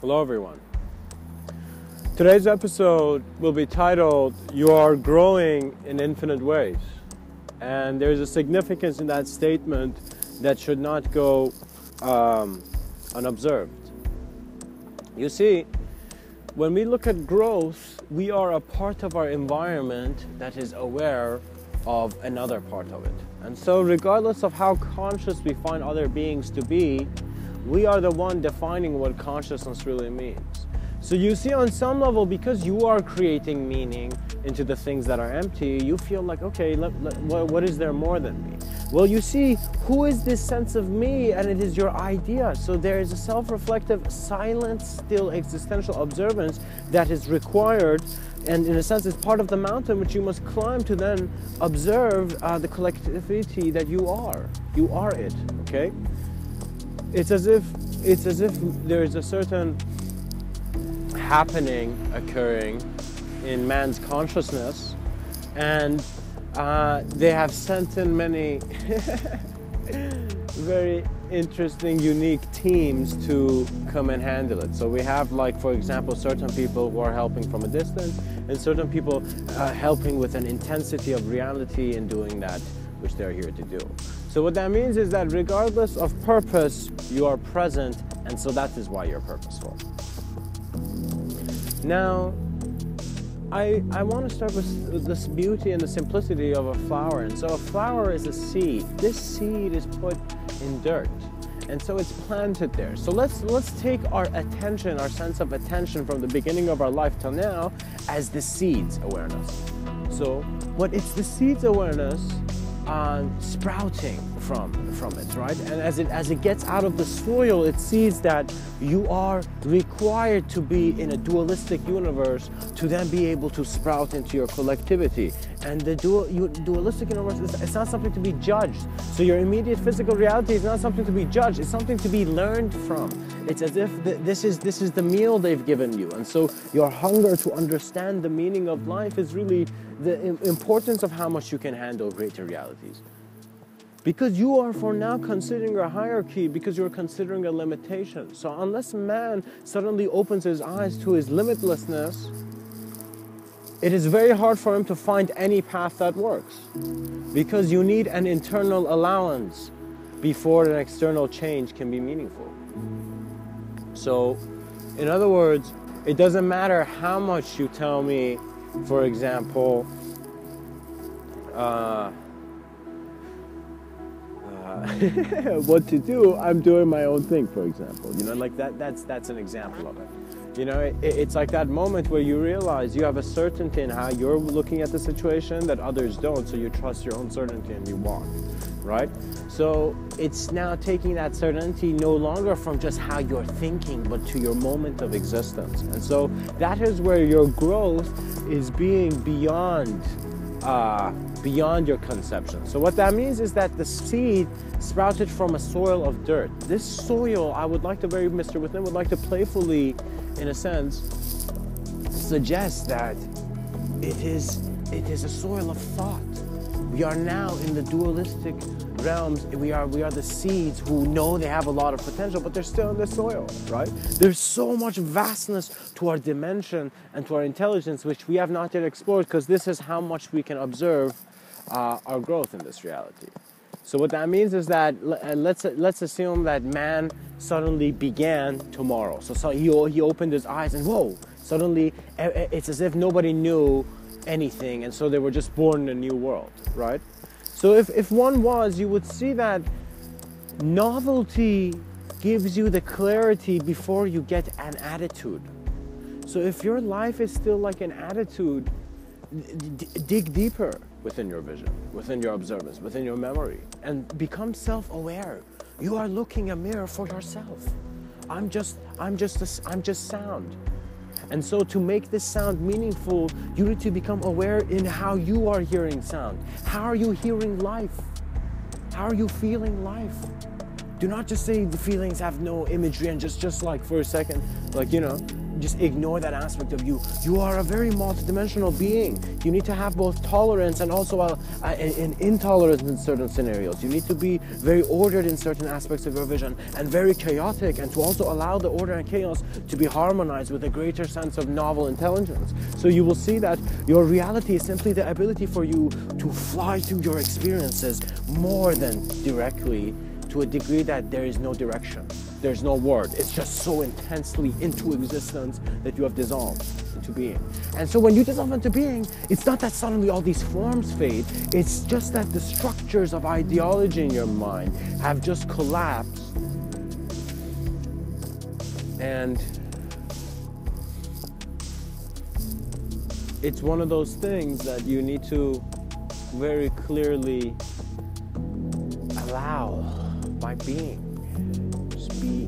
Hello everyone. Today's episode will be titled, You Are Growing in Infinite Ways. And there's a significance in that statement that should not go unobserved. You see, when we look at growth, we are a part of our environment that is aware of another part of it. And so regardless of how conscious we find other beings to be, we are the one defining what consciousness really means. So you see, on some level, because you are creating meaning into the things that are empty, you feel like, okay, what is there more than me? Well, you see, who is this sense of me? And it is your idea. So there is a self-reflective, silent, still existential observance that is required, and in a sense is part of the mountain which you must climb to then observe the collectivity that you are. You are it, okay? It's as if there is a certain happening occurring in man's consciousness, and they have sent in many very interesting, unique teams to come and handle it. So we have, like, for example, certain people who are helping from a distance, and certain people helping with an intensity of reality in doing that which they're here to do. So what that means is that regardless of purpose, you are present, and so that is why you're purposeful. Now, I want to start with this beauty and the simplicity of a flower. And so a flower is a seed. This seed is put in dirt, and so it's planted there. So let's take our attention, our sense of attention from the beginning of our life till now as the seed's awareness. So what it's the seed's awareness sprouting from it, right? And as it gets out of the soil, it sees that you are required to be in a dualistic universe to then be able to sprout into your collectivity. And the dualistic universe it's not something to be judged. So your immediate physical reality is not something to be judged. It's something to be learned from. It's as if this is the meal they've given you. And so your hunger to understand the meaning of life is really the importance of how much you can handle greater realities. Because you are for now considering a hierarchy, because you're considering a limitation. So unless man suddenly opens his eyes to his limitlessness, it is very hard for him to find any path that works. Because you need an internal allowance before an external change can be meaningful. So, in other words, it doesn't matter how much you tell me, for example, what to do, I'm doing my own thing, for example. You know, like that's an example of it. You know, it's like that moment where you realize you have a certainty in how you're looking at the situation that others don't, so you trust your own certainty and you walk, right? So it's now taking that certainty no longer from just how you're thinking, but to your moment of existence. And so that is where your growth is being beyond your conception. So what that means is that the seed sprouted from a soil of dirt. This soil, I would like to Mr.Within would like to playfully, in a sense, suggest that it is a soil of thought. We are now in the dualistic realms. We are the seeds who know they have a lot of potential, but they're still in the soil, right? There's so much vastness to our dimension and to our intelligence which we have not yet explored, because this is how much we can observe our growth in this reality. So what that means is that let's assume that man suddenly began tomorrow. So he opened his eyes and whoa, suddenly it's as if nobody knew anything, and so they were just born in a new world, right? So if one was, you would see that novelty gives you the clarity before you get an attitude. So if your life is still like an attitude, dig deeper within your vision, within your observance, within your memory, and become self-aware. You are looking a mirror for yourself. I'm just sound. And so to make this sound meaningful, you need to become aware in how you are hearing sound. How are you hearing life? How are you feeling life? Do not just say the feelings have no imagery and just like for a second, like, you know, just ignore that aspect of you. You are a very multidimensional being. You need to have both tolerance and also an intolerance in certain scenarios. You need to be very ordered in certain aspects of your vision and very chaotic, and to also allow the order and chaos to be harmonized with a greater sense of novel intelligence. So you will see that your reality is simply the ability for you to fly through your experiences more than directly, to a degree that there is no direction. There's no word. It's just so intensely into existence that you have dissolved into being. And so when you dissolve into being, it's not that suddenly all these forms fade. It's just that the structures of ideology in your mind have just collapsed. And it's one of those things that you need to very clearly allow by being. Just be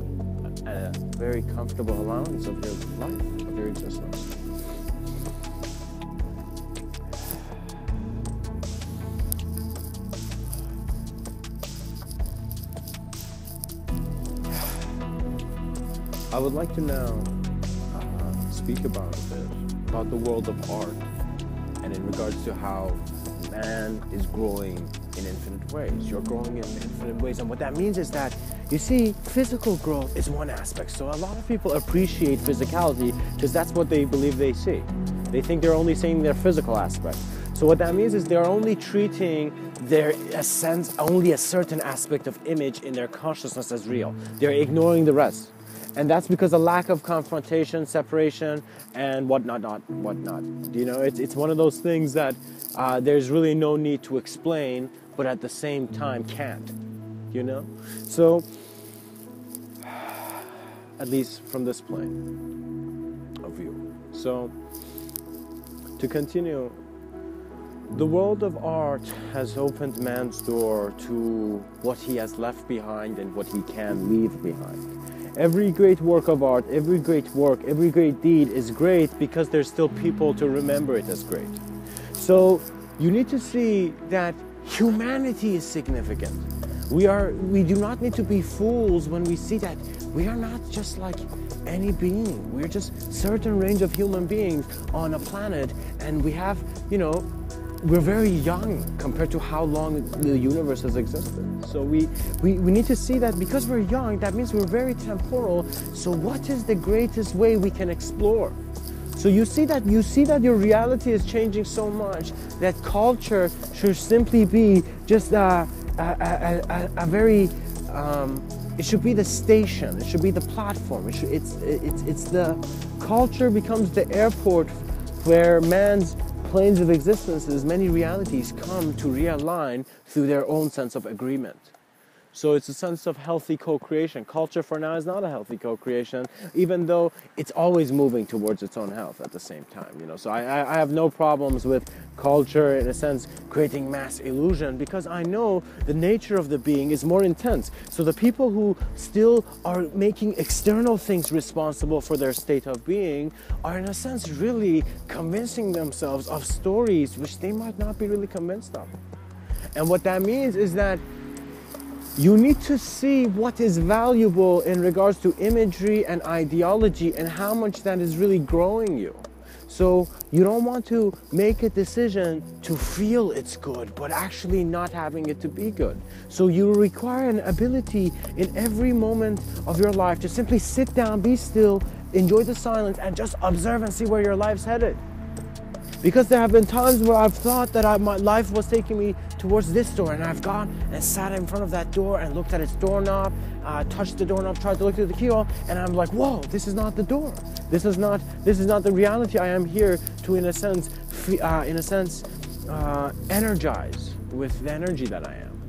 a very comfortable allowance of your life, of your existence. I would like to now speak about a bit about the world of art, and in regards to how man is growing in infinite ways. You're growing in infinite ways, and what that means is that, you see, physical growth is one aspect. So a lot of people appreciate physicality because that's what they believe they see. They think they're only seeing their physical aspect. So what that means is they're only treating only a certain aspect of image in their consciousness as real. They're ignoring the rest. And that's because of lack of confrontation, separation, and whatnot. You know, it's one of those things that there's really no need to explain, but at the same time can't, you know? So, at least from this plane of view. So, to continue, the world of art has opened man's door to what he has left behind and what he can leave behind. Every great work of art, every great work, every great deed is great because there's still people to remember it as great. So you need to see that humanity is significant. We do not need to be fools when we see that we are not just like any being. We're just certain range of human beings on a planet, and we have, you know, we're very young compared to how long the universe has existed. So we need to see that because we're young, that means we're very temporal. So what is the greatest way we can explore? So you see that your reality is changing so much that culture should simply be just a very it should be the station. It should be the platform. It's the culture becomes the airport where man's planes of existences, many realities come to realign through their own sense of agreement. So it's a sense of healthy co-creation. Culture for now is not a healthy co-creation, even though it's always moving towards its own health at the same time. You know, so I have no problems with culture, in a sense, creating mass illusion, because I know the nature of the being is more intense. So the people who still are making external things responsible for their state of being are, in a sense, really convincing themselves of stories which they might not be really convinced of. And what that means is that you need to see what is valuable in regards to imagery and ideology and how much that is really growing you. So you don't want to make a decision to feel it's good, but actually not having it to be good. So you require an ability in every moment of your life to simply sit down, be still, enjoy the silence, and just observe and see where your life's headed. Because there have been times where I've thought that my life was taking me towards this door, and I've gone and sat in front of that door and looked at its doorknob, touched the doorknob, tried to look through the keyhole, and I'm like, whoa, this is not the door. This is not the reality. I am here to, in a sense, energize with the energy that I am.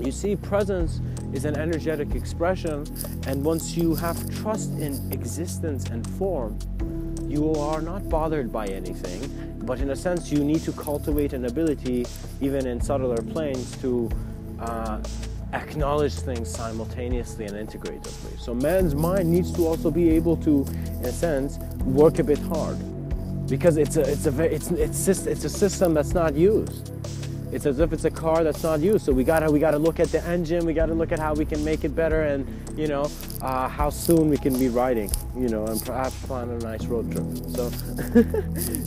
You see, presence is an energetic expression, and once you have trust in existence and form, you are not bothered by anything, but in a sense you need to cultivate an ability, even in subtler planes, to acknowledge things simultaneously and integratively. So man's mind needs to also be able to, in a sense, work a bit hard, because it's a system that's not used. It's as if it's a car that's not used. So we gotta look at the engine. We gotta look at how we can make it better, and you know, how soon we can be riding. You know, and perhaps plan a nice road trip. So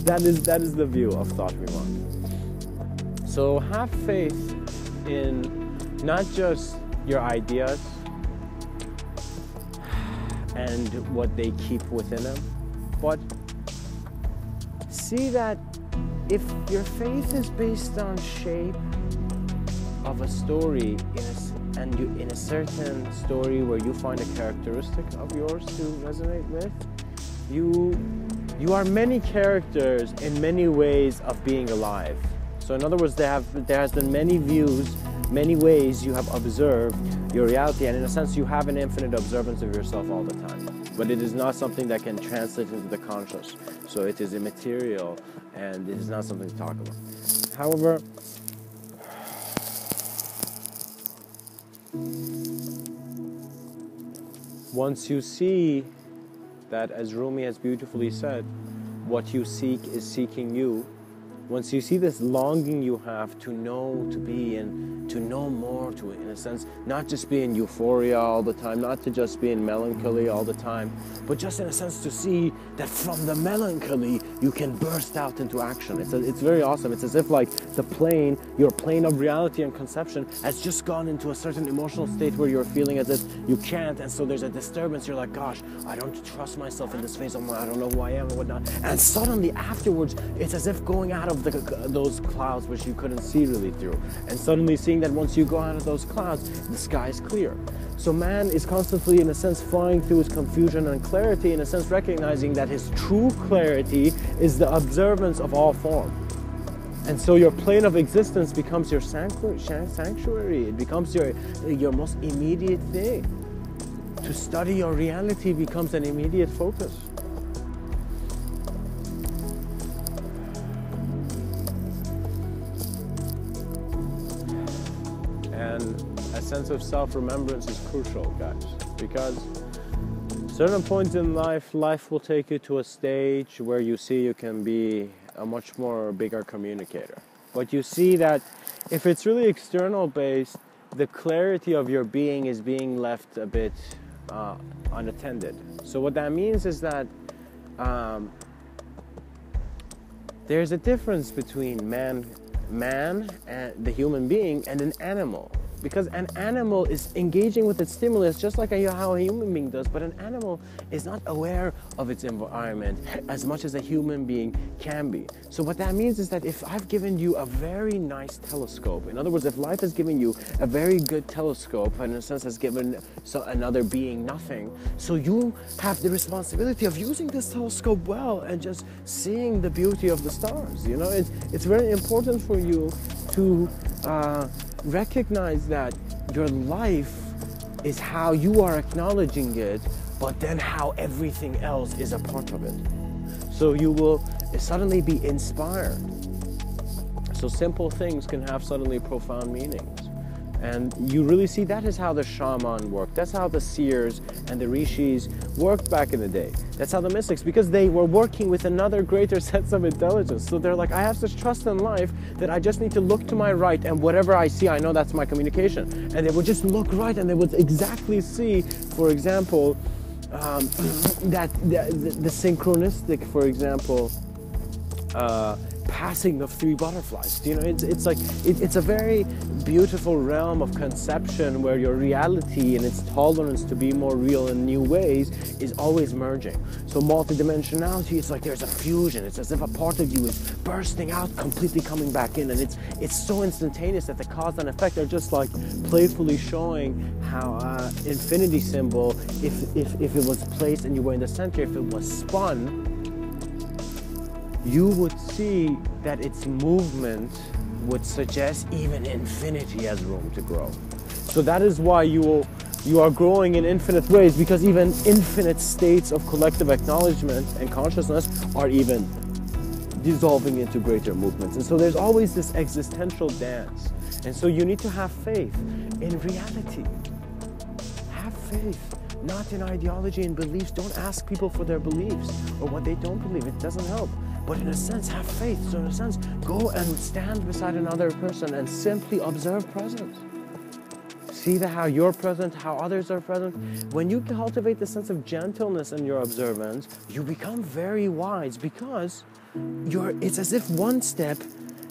that is the view of thought we want. So have faith in not just your ideas and what they keep within them, but see that if your faith is based on shape of a story in a certain story where you find a characteristic of yours to resonate with, you are many characters in many ways of being alive. So in other words, there has been many views, many ways you have observed your reality, and in a sense you have an infinite observance of yourself all the time. But it is not something that can translate into the conscious. So it is immaterial, and it is not something to talk about. However, once you see that, as Rumi has beautifully said, what you seek is seeking you, once you see this longing you have to know, to be, and to know more, to, in a sense, not just be in euphoria all the time, not to just be in melancholy all the time, but just in a sense to see that from the melancholy you can burst out into action. It's very awesome. It's as if like the plane, your plane of reality and conception has just gone into a certain emotional state where you're feeling as if you can't, and so there's a disturbance. You're like, gosh, I don't trust myself in this phase of I don't know who I am and whatnot. And suddenly afterwards, it's as if going out of those clouds which you couldn't see really through, and suddenly seeing that once you go out of those clouds, the sky is clear. So man is constantly, in a sense, flying through his confusion and clarity, in a sense recognizing that his true clarity is the observance of all form. And so your plane of existence becomes your sanctuary. It becomes your most immediate thing. To study your reality becomes an immediate focus. And a sense of self-remembrance is crucial, guys, because certain points in life will take you to a stage where you see you can be a much more bigger communicator. But you see that if it's really external based, the clarity of your being is being left a bit unattended. So what that means is that there's a difference between man and the human being and an animal. Because an animal is engaging with its stimulus just like how a human being does, but an animal is not aware of its environment as much as a human being can be. So what that means is that if I've given you a very nice telescope, in other words, if life has given you a very good telescope, and in a sense has given another being nothing, so you have the responsibility of using this telescope well and just seeing the beauty of the stars. You know, it's very important for you to recognize that your life is how you are acknowledging it, but then how everything else is a part of it. So you will suddenly be inspired. So simple things can have suddenly profound meanings. And you really see that is how the shaman worked. That's how the seers and the rishis worked back in the day. That's how the mystics, because they were working with another greater sense of intelligence. So they're like, I have such trust in life that I just need to look to my right, and whatever I see, I know that's my communication. And they would just look right, and they would exactly see, for example, that the synchronistic, for example, passing of three butterflies. You know, it's like it's a very beautiful realm of conception where your reality and its tolerance to be more real in new ways is always merging. So multidimensionality, it's like there's a fusion. It's as if a part of you is bursting out, completely coming back in, and it's so instantaneous that the cause and effect are just like playfully showing how infinity symbol, if it was placed and you were in the center, if it was spun, you would see that its movement would suggest even infinity has room to grow. So that is why you are growing in infinite ways, because even infinite states of collective acknowledgement and consciousness are even dissolving into greater movements. And so there's always this existential dance. And so you need to have faith in reality. Have faith. Not in ideology and beliefs. Don't ask people for their beliefs or what they don't believe. It doesn't help. but in a sense have faith. So in a sense, go and stand beside another person and simply observe presence. See how you're present, how others are present. When you cultivate the sense of gentleness in your observance, you become very wise, because it's as if one step,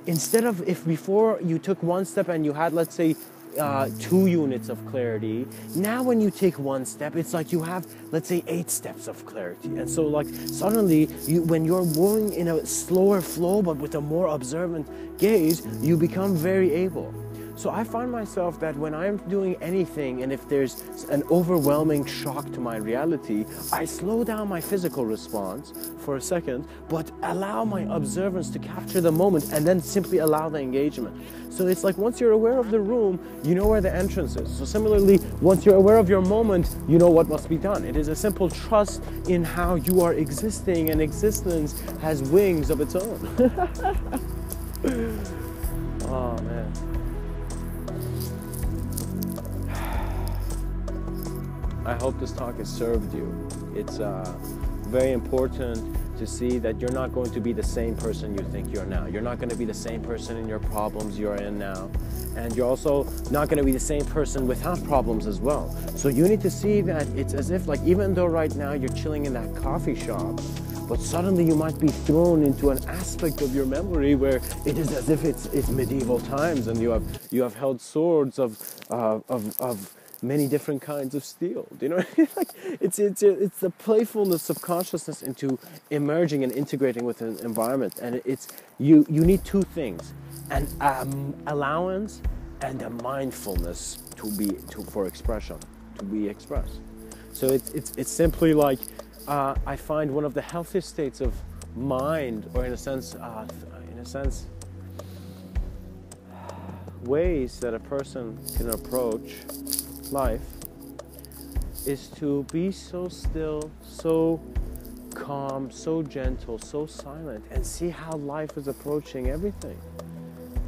instead of if before you took one step and you had, let's say, 2 units of clarity, now when you take one step, it's like you have, let's say, 8 steps of clarity. And so like suddenly, when you're moving in a slower flow but with a more observant gaze, you become very able. So I find myself that when I'm doing anything and if there's an overwhelming shock to my reality, I slow down my physical response for a second, but allow my observance to capture the moment and then simply allow the engagement. So it's like once you're aware of the room, you know where the entrance is. So similarly, once you're aware of your moment, you know what must be done. It is a simple trust in how you are existing, and existence has wings of its own. Oh man. I hope this talk has served you. It's very important to see that you're not going to be the same person you think you're now. You're not going to be the same person in your problems you're in now. And you're also not going to be the same person without problems as well. So you need to see that it's as if, like, even though right now you're chilling in that coffee shop, but suddenly you might be thrown into an aspect of your memory where it is as if it's medieval times, and you have held swords of many different kinds of steel. Do you know? Like it's the playfulness of consciousness into emerging and integrating with an environment, and it's you need 2 things: an allowance and a mindfulness for expression, to be expressed. So it's simply like I find one of the healthiest states of mind, or in a sense, ways that a person can approach life, is to be so still, so calm, so gentle, so silent, and see how life is approaching everything.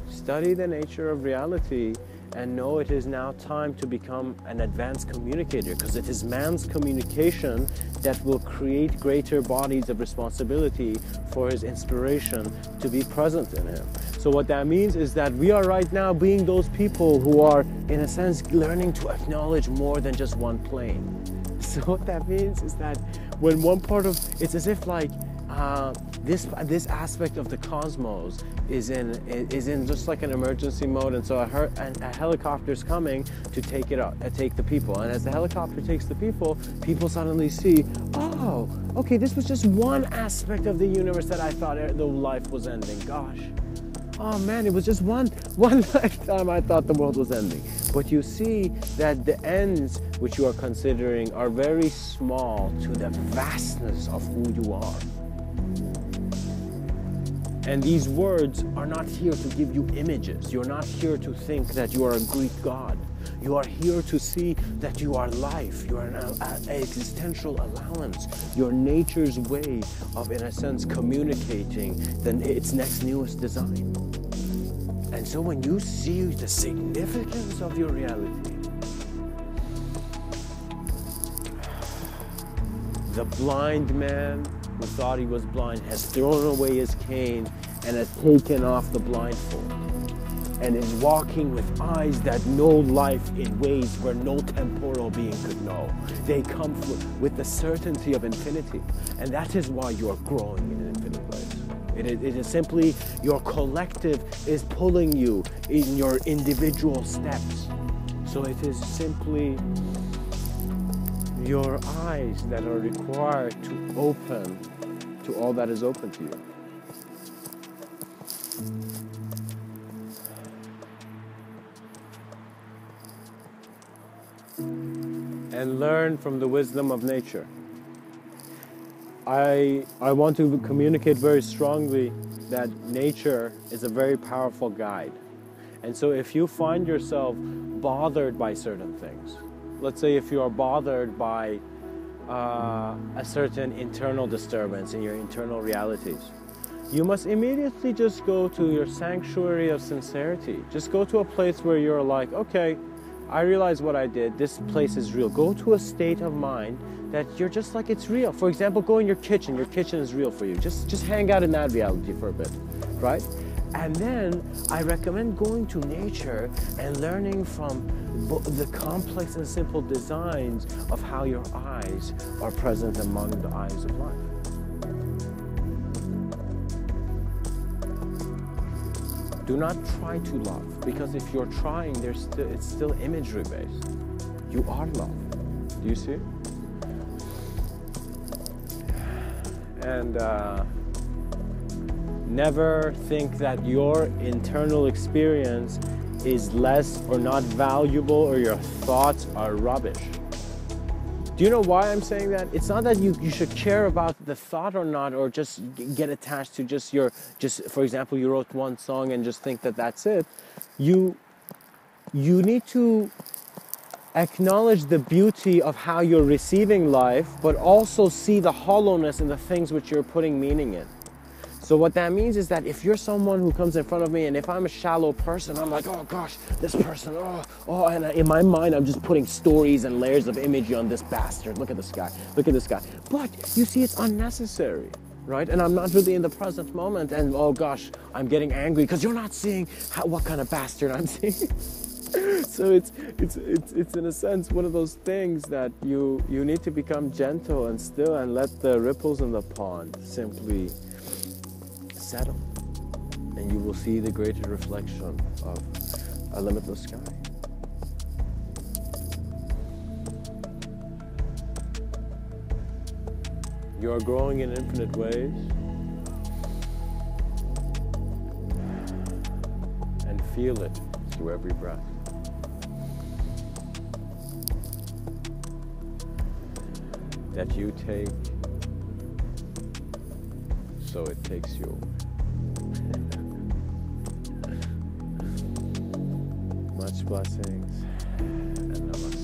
Study the nature of reality and know it is now time to become an advanced communicator, because it is man's communication that will create greater bodies of responsibility for his inspiration to be present in him. So what that means is that we are right now being those people who are, in a sense, learning to acknowledge more than just one plane. So what that means is that when one part of, it's as if like this aspect of the cosmos is in just like an emergency mode, and so a helicopter's coming to take the people, and as the helicopter takes the people suddenly see, oh, okay, this was just one aspect of the universe that I thought the life was ending. Gosh, oh man, it was just one lifetime I thought the world was ending. But you see that the ends which you are considering are very small to the vastness of who you are. And these words are not here to give you images. You're not here to think that you are a Greek god. You are here to see that you are life. You are an existential allowance. Your nature's way of, in a sense, communicating its next newest design. And so when you see the significance of your reality, the blind man who thought he was blind has thrown away his cane and has taken off the blindfold and is walking with eyes that know life in ways where no temporal being could know. They come with the certainty of infinity, and that is why you are growing in an infinite place. It is simply your collective is pulling you in your individual steps. So it is simply your eyes that are required to open to all that is open to you. And learn from the wisdom of nature. I want to communicate very strongly that nature is a very powerful guide. And so if you find yourself bothered by certain things, let's say if you are bothered by a certain internal disturbance in your internal realities, you must immediately just go to your sanctuary of sincerity. Just go to a place where you're like, okay, I realize what I did. This place is real. Go to a state of mind that you're just like it's real. For example, go in your kitchen. Your kitchen is real for you. Just hang out in that reality for a bit, right? And then I recommend going to nature and learning from the complex and simple designs of how your eyes are present among the eyes of life. Do not try to love, because if you're trying, it's still imagery based. You are love. Do you see? And never think that your internal experience is less or not valuable, or your thoughts are rubbish. Do you know why I'm saying that? It's not that you should care about the thought or not, or just get attached to just for example, you wrote one song and just think that that's it. You need to acknowledge the beauty of how you're receiving life, but also see the hollowness in the things which you're putting meaning in. So what that means is that if you're someone who comes in front of me, and if I'm a shallow person, I'm like, oh gosh, this person, oh, and in my mind, I'm just putting stories and layers of imagery on this bastard. Look at this guy, look at this guy. But you see, it's unnecessary, right? And I'm not really in the present moment, and oh gosh, I'm getting angry because you're not seeing what kind of bastard I'm seeing. So it's in a sense one of those things that you need to become gentle and still, and let the ripples in the pond simply settle, and you will see the greater reflection of a limitless sky. You are growing in infinite ways, and feel it through every breath. That you take, so it takes you. Much blessings and namaste.